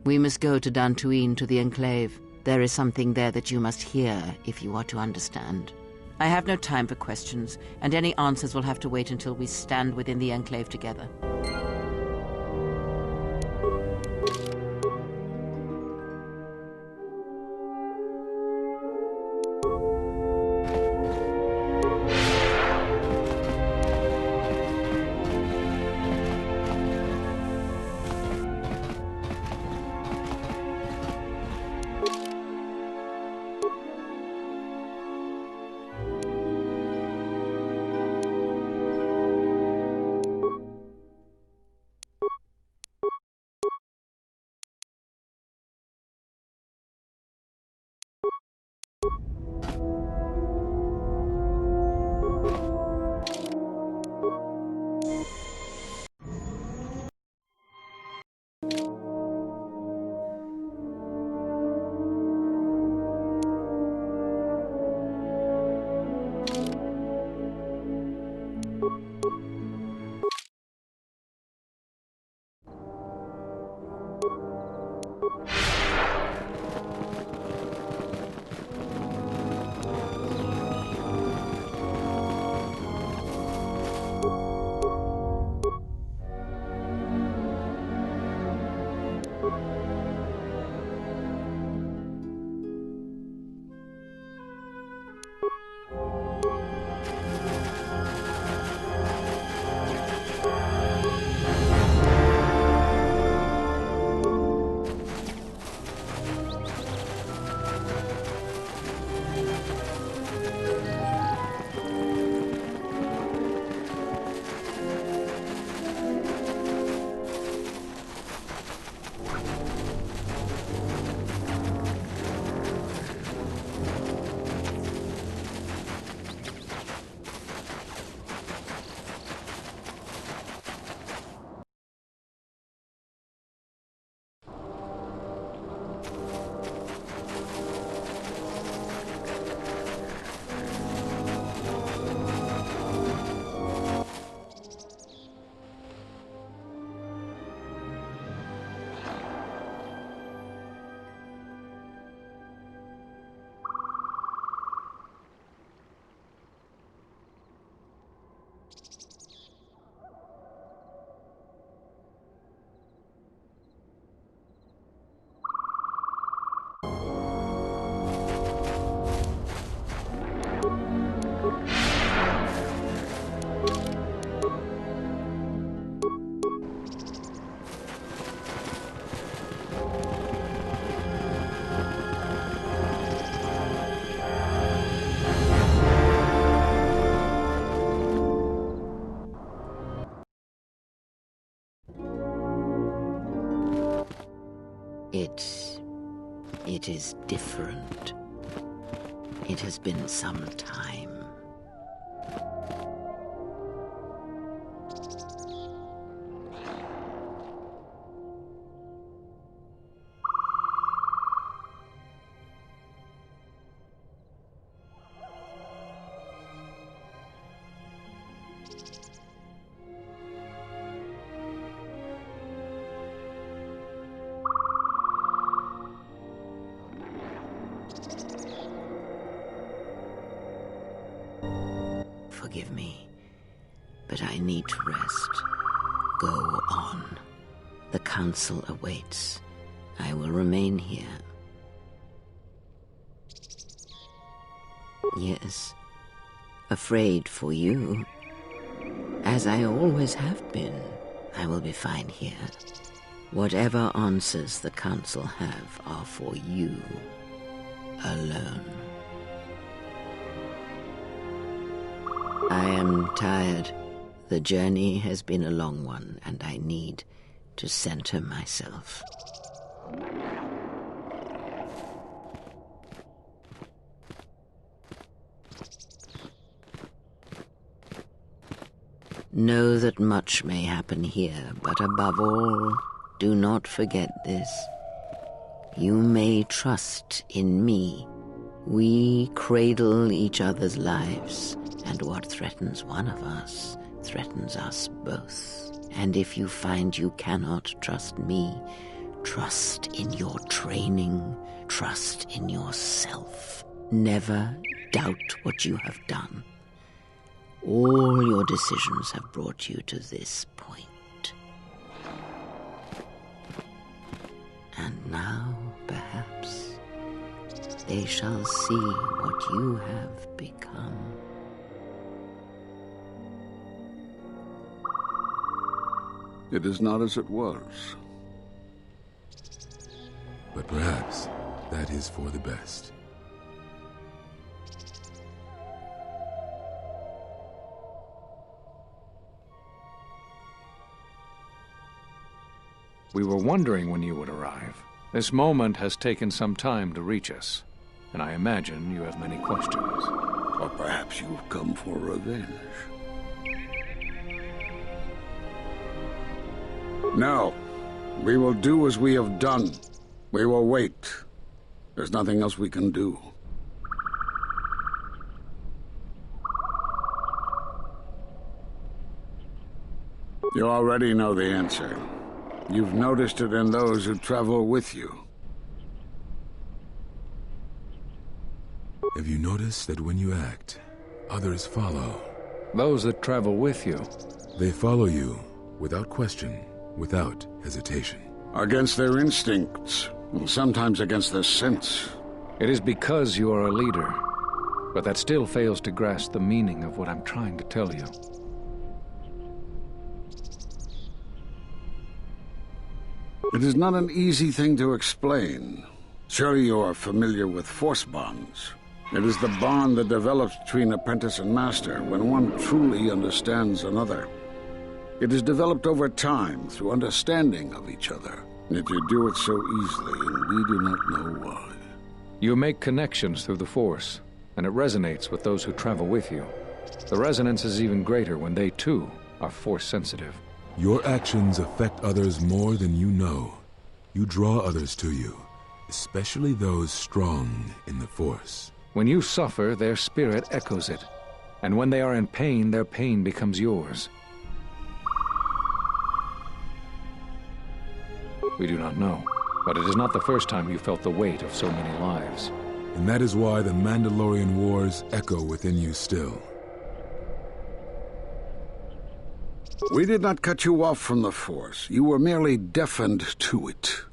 We must go to Dantooine, to the Enclave. There is something there that you must hear if you are to understand. I have no time for questions, and any answers will have to wait until we stand within the Enclave together. It is different. It has been some time. Forgive me, but I need to rest. Go on. The council awaits. I will remain here. Yes, afraid for you. As I always have been, I will be fine here. Whatever answers the council have are for you alone. I am tired. The journey has been a long one, and I need to center myself. Know that much may happen here, but above all, do not forget this. You may trust in me. We cradle each other's lives, and what threatens one of us threatens us both. And if you find you cannot trust me, Trust in your training. Trust in yourself. Never doubt what you have done. All your decisions have brought you to this point. And now, perhaps, they shall see what you have become. It is not as it was. But perhaps that is for the best. We were wondering when you would arrive. This moment has taken some time to reach us, and I imagine you have many questions. Or perhaps you've come for revenge. No. We will do as we have done. We will wait. There's nothing else we can do. You already know the answer. You've noticed it in those who travel with you. Have you noticed that when you act, others follow? Those that travel with you. They follow you without question, without hesitation. Against their instincts, and sometimes against their sense. It is because you are a leader, but that still fails to grasp the meaning of what I'm trying to tell you. It is not an easy thing to explain. Surely you are familiar with force bonds. It is the bond that develops between apprentice and master when one truly understands another. It is developed over time through understanding of each other. Yet you do it so easily, and we do not know why. You make connections through the Force, and it resonates with those who travel with you. The resonance is even greater when they, too, are Force-sensitive. Your actions affect others more than you know. You draw others to you, especially those strong in the Force. When you suffer, their spirit echoes it. And when they are in pain, their pain becomes yours. We do not know, but it is not the first time you felt the weight of so many lives. And that is why the Mandalorian Wars echo within you still. We did not cut you off from the Force. You were merely deafened to it.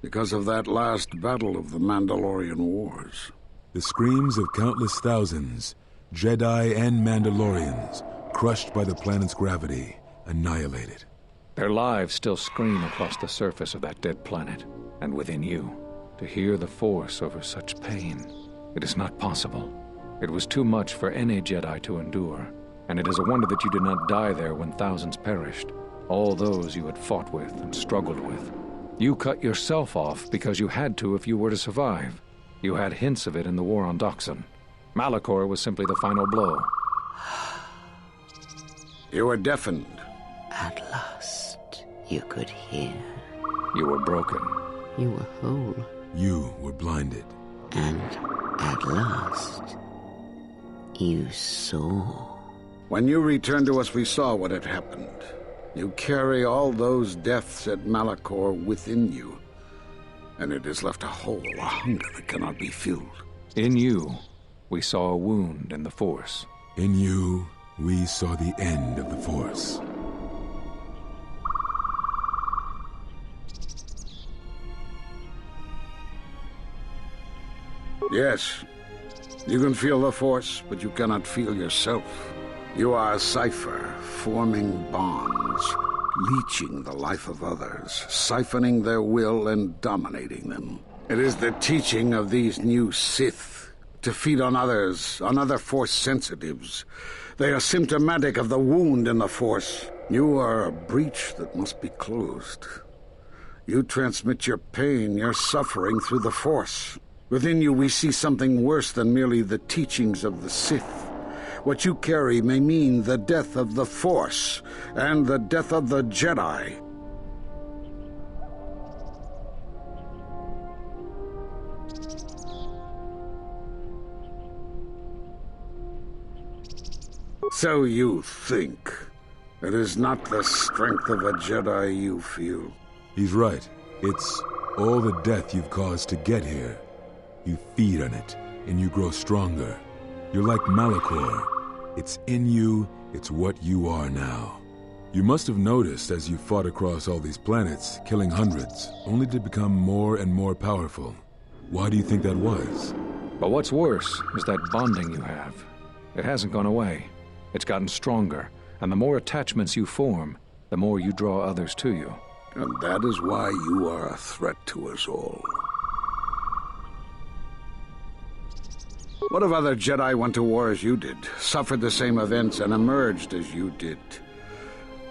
Because of that last battle of the Mandalorian Wars. The screams of countless thousands, Jedi and Mandalorians, crushed by the planet's gravity, annihilated. Their lives still scream across the surface of that dead planet, and within you. To hear the Force over such pain, it is not possible. It was too much for any Jedi to endure, and it is a wonder that you did not die there when thousands perished, all those you had fought with and struggled with. You cut yourself off because you had to if you were to survive. You had hints of it in the war on Doxon. Malachor was simply the final blow. You were deafened. At last, you could hear. You were broken. You were whole. You were blinded. And at last, you saw. When you returned to us, we saw what had happened. You carry all those deaths at Malachor within you. And it has left a hole, a hunger that cannot be filled. In you, we saw a wound in the Force. In you, we saw the end of the Force. Yes, you can feel the Force, but you cannot feel yourself. You are a cipher, forming bonds, leeching the life of others, siphoning their will and dominating them. It is the teaching of these new Sith to feed on others, on other Force sensitives. They are symptomatic of the wound in the Force. You are a breach that must be closed. You transmit your pain, your suffering through the Force. Within you we see something worse than merely the teachings of the Sith. What you carry may mean the death of the Force and the death of the Jedi. So you think. It is not the strength of a Jedi you feel. He's right. It's all the death you've caused to get here. You feed on it, and you grow stronger. You're like Malachor. It's in you, it's what you are now. You must have noticed as you fought across all these planets, killing hundreds, only to become more and more powerful. Why do you think that was? But what's worse is that bonding you have. It hasn't gone away. It's gotten stronger, and the more attachments you form, the more you draw others to you. And that is why you are a threat to us all. What if other Jedi went to war as you did, suffered the same events, and emerged as you did?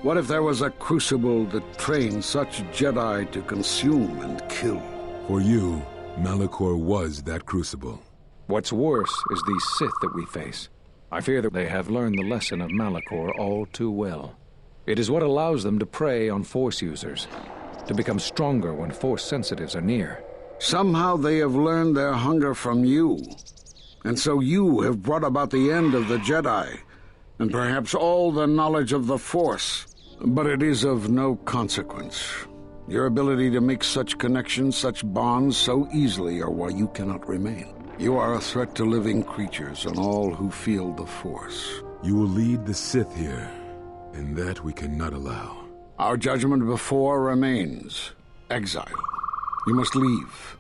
What if there was a crucible that trained such Jedi to consume and kill? For you, Malachor was that crucible. What's worse is these Sith that we face. I fear that they have learned the lesson of Malachor all too well. It is what allows them to prey on Force users, to become stronger when Force sensitives are near. Somehow they have learned their hunger from you. And so you have brought about the end of the Jedi, and perhaps all the knowledge of the Force. But it is of no consequence. Your ability to make such connections, such bonds so easily are why you cannot remain. You are a threat to living creatures and all who feel the Force. You will lead the Sith here, and that we cannot allow. Our judgment before remains. Exile. You must leave.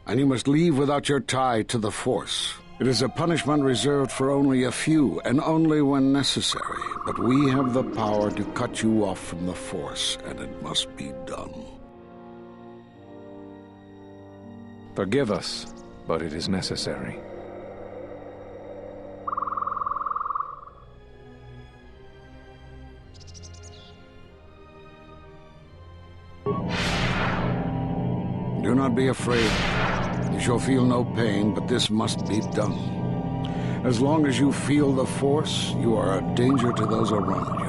And you must leave without your tie to the Force. It is a punishment reserved for only a few, and only when necessary. But we have the power to cut you off from the Force, and it must be done. Forgive us, but it is necessary. Do not be afraid. You shall feel no pain, but this must be done. As long as you feel the Force, you are a danger to those around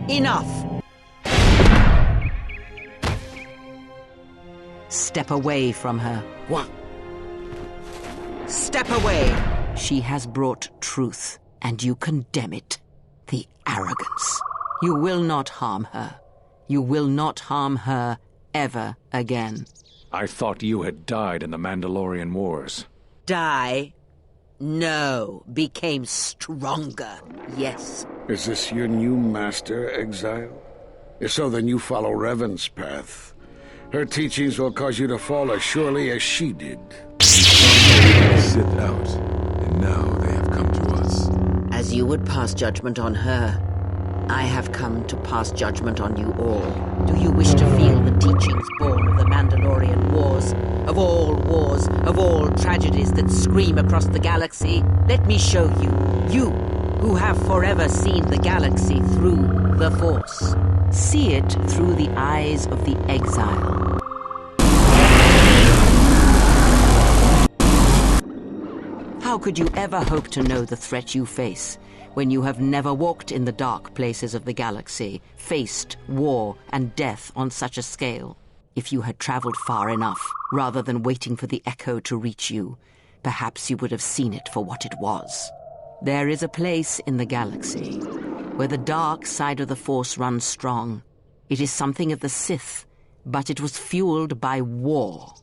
you. Enough! Step away from her. What? Step away! She has brought truth, and you condemn it. The arrogance. You will not harm her. You will not harm her ever again. I thought you had died in the Mandalorian Wars. Die? No. Became stronger. Yes. Is this your new master, Exile? If so, then you follow Revan's path. Her teachings will cause you to fall as surely as she did. Sith out, and now they have come to us. As you would pass judgment on her, I have come to pass judgment on you all. Do you wish to feel the teachings born of the Mandalorian Wars? Of all tragedies that scream across the galaxy? Let me show you. You, who have forever seen the galaxy through the Force. See it through the eyes of the Exile. How could you ever hope to know the threat you face when you have never walked in the dark places of the galaxy, faced war and death on such a scale? If you had traveled far enough, rather than waiting for the echo to reach you, perhaps you would have seen it for what it was. There is a place in the galaxy where the dark side of the Force runs strong. It is something of the Sith, but it was fueled by war.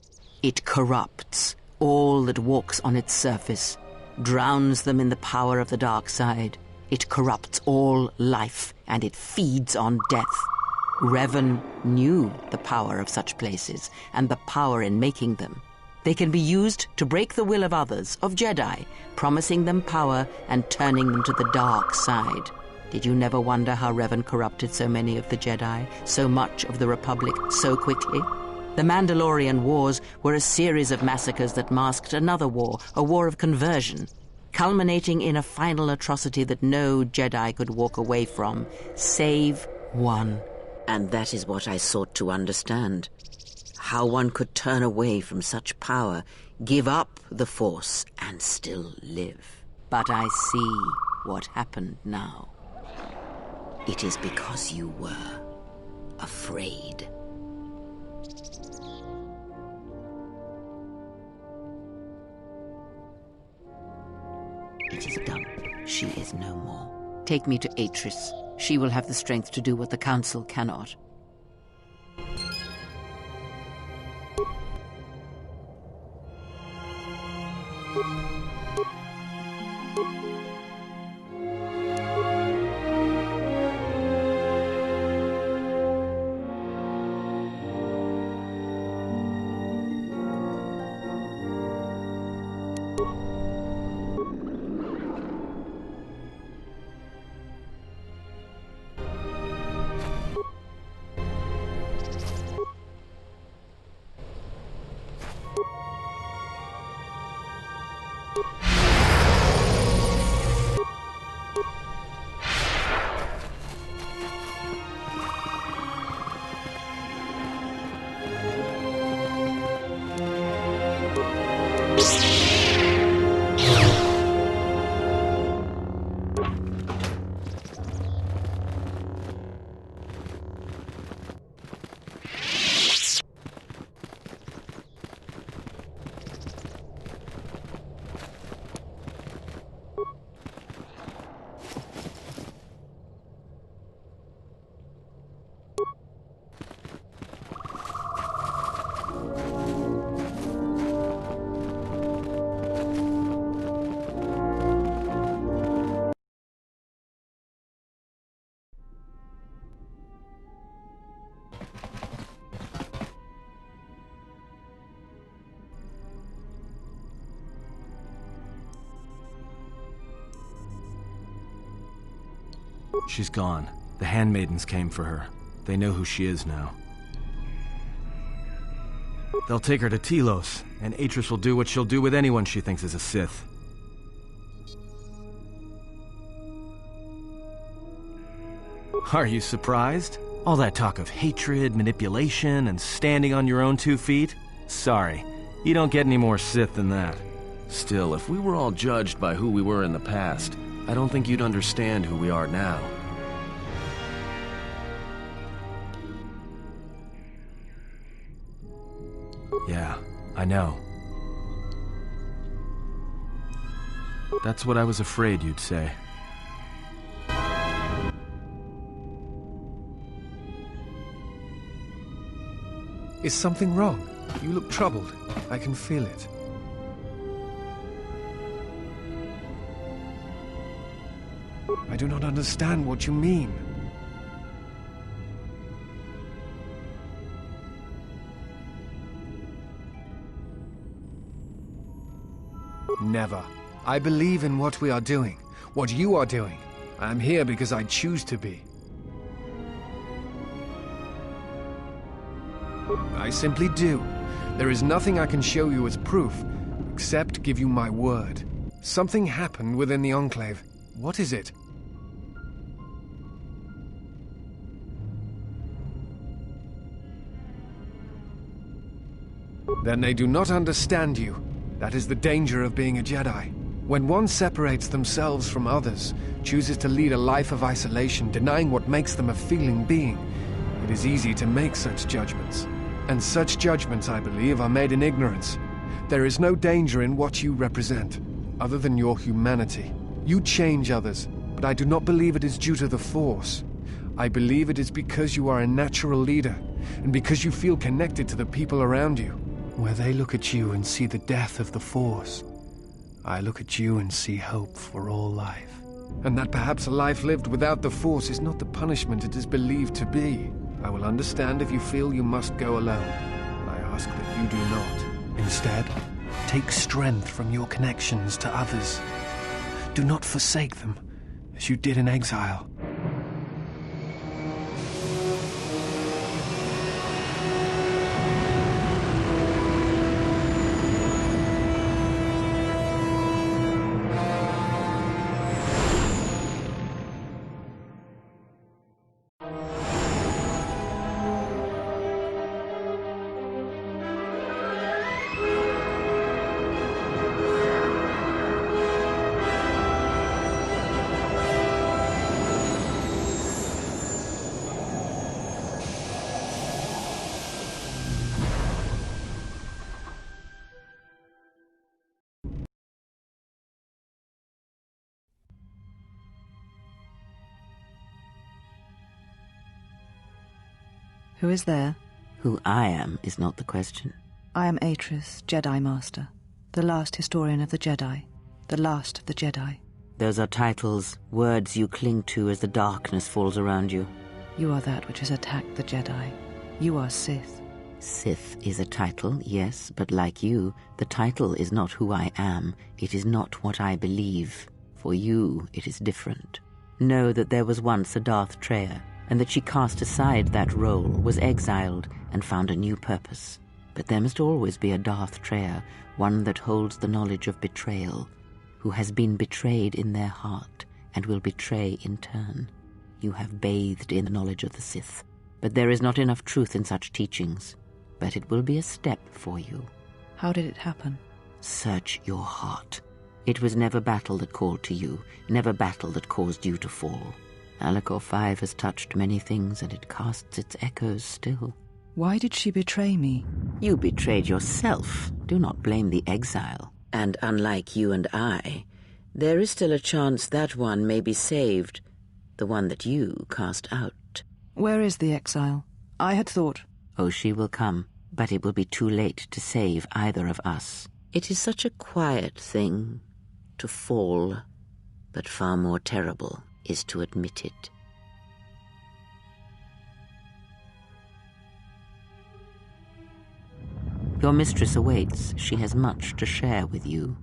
It corrupts all that walks on its surface, drowns them in the power of the dark side. It corrupts all life, and it feeds on death. Revan knew the power of such places, and the power in making them. They can be used to break the will of others, of Jedi, promising them power and turning them to the dark side. Did you never wonder how Revan corrupted so many of the Jedi, so much of the Republic, so quickly? The Mandalorian Wars were a series of massacres that masked another war, a war of conversion, culminating in a final atrocity that no Jedi could walk away from, save one. And that is what I sought to understand. How one could turn away from such power, give up the Force, and still live. But I see what happened now. It is because you were afraid. It is done. She is no more. Take me to Atris. She will have the strength to do what the Council cannot. She's gone. The handmaidens came for her. They know who she is now. They'll take her to Telos, and Atris will do what she'll do with anyone she thinks is a Sith. Are you surprised? All that talk of hatred, manipulation, and standing on your own 2 feet? Sorry, you don't get any more Sith than that. Still, if we were all judged by who we were in the past, I don't think you'd understand who we are now. Yeah, I know. That's what I was afraid you'd say. Is something wrong? You look troubled. I can feel it. I do not understand what you mean. Never. I believe in what we are doing, what you are doing. I am here because I choose to be. I simply do. There is nothing I can show you as proof, except give you my word. Something happened within the Enclave. What is it? Then they do not understand you. That is the danger of being a Jedi. When one separates themselves from others, chooses to lead a life of isolation, denying what makes them a feeling being, it is easy to make such judgments. And such judgments, I believe, are made in ignorance. There is no danger in what you represent, other than your humanity. You change others, but I do not believe it is due to the Force. I believe it is because you are a natural leader, and because you feel connected to the people around you. Where they look at you and see the death of the Force, I look at you and see hope for all life. And that perhaps a life lived without the Force is not the punishment it is believed to be. I will understand if you feel you must go alone. I ask that you do not. Instead, take strength from your connections to others. Do not forsake them, as you did in exile. Who is there? Who I am is not the question. I am Atris, Jedi Master. The last historian of the Jedi. The last of the Jedi. Those are titles, words you cling to as the darkness falls around you. You are that which has attacked the Jedi. You are Sith. Sith is a title, yes, but like you, the title is not who I am. It is not what I believe. For you, it is different. Know that there was once a Darth Treya, and that she cast aside that role, was exiled, and found a new purpose. But there must always be a Darth Treya, one that holds the knowledge of betrayal, who has been betrayed in their heart, and will betray in turn. You have bathed in the knowledge of the Sith, but there is not enough truth in such teachings. But it will be a step for you. How did it happen? Search your heart. It was never battle that called to you, never battle that caused you to fall. Alakor 5 has touched many things, and it casts its echoes still. Why did she betray me? You betrayed yourself. Do not blame the exile. And unlike you and I, there is still a chance that one may be saved, the one that you cast out. Where is the exile? I had thought... Oh, she will come, but it will be too late to save either of us. It is such a quiet thing to fall, but far more terrible is to admit it. Your mistress awaits. She has much to share with you.